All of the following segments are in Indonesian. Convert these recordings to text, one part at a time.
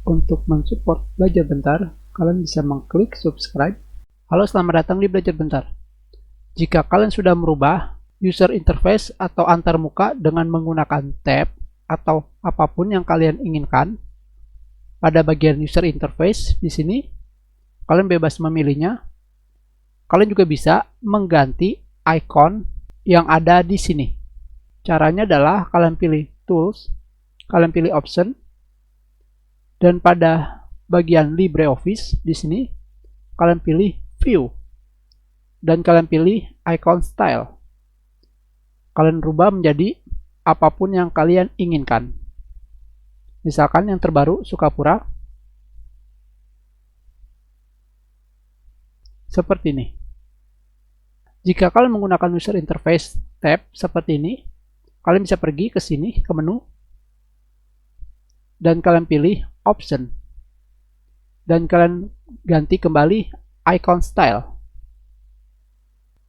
Untuk mensupport Belajar Bentar, kalian bisa mengklik subscribe. Halo, selamat datang di Belajar Bentar. Jika kalian sudah merubah user interface atau antarmuka dengan menggunakan tab atau apapun yang kalian inginkan, pada bagian user interface di sini, kalian bebas memilihnya. Kalian juga bisa mengganti icon yang ada di sini. Caranya adalah kalian pilih Tools, kalian pilih Option, dan pada bagian LibreOffice di sini kalian pilih View dan kalian pilih Icon Style. Kalian rubah menjadi apapun yang kalian inginkan. Misalkan yang terbaru Sukapura. Seperti ini. Jika kalian menggunakan user interface tab seperti ini, kalian bisa pergi ke sini ke menu dan kalian pilih Option dan kalian ganti kembali Icon Style.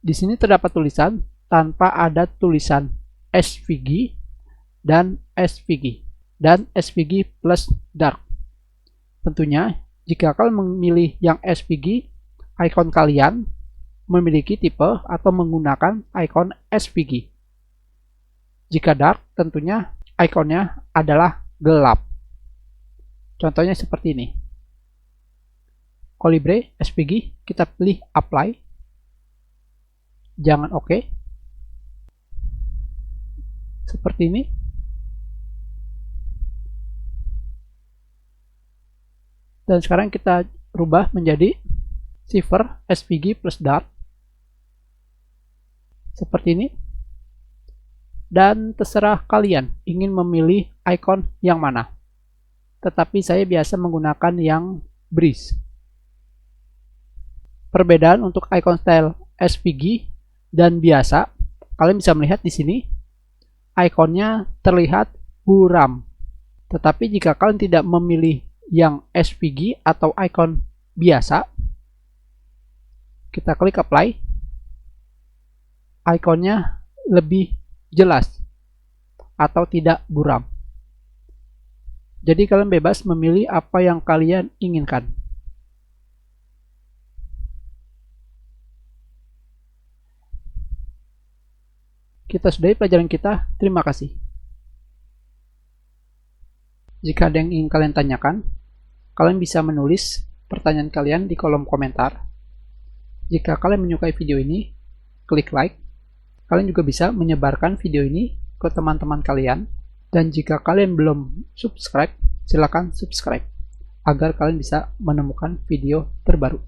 Di sini terdapat tulisan tanpa ada tulisan SVG dan SVG dan SVG plus dark. Tentunya jika kalian memilih yang SVG, icon kalian memiliki tipe atau menggunakan icon SVG. Jika dark, tentunya ikonnya adalah gelap. Contohnya seperti ini. Kolibre SVG, kita pilih Apply. Jangan OK. Seperti ini. Dan sekarang kita rubah menjadi Cipher SVG plus dark. Seperti ini. Dan terserah kalian ingin memilih icon yang mana. Tetapi saya biasa menggunakan yang Breeze. Perbedaan untuk icon style SVG dan biasa, kalian bisa melihat di sini ikonnya terlihat buram. Tetapi jika kalian tidak memilih yang SVG atau icon biasa, kita klik Apply, ikonnya lebih jelas atau tidak buram. Jadi kalian bebas memilih apa yang kalian inginkan. Kita sudahi pelajaran kita. Terima kasih. Jika ada yang ingin kalian tanyakan, kalian bisa menulis pertanyaan kalian di kolom komentar. Jika kalian menyukai video ini, klik like. Kalian juga bisa menyebarkan video ini ke teman-teman kalian. Dan jika kalian belum subscribe, silakan subscribe agar kalian bisa menemukan video terbaru.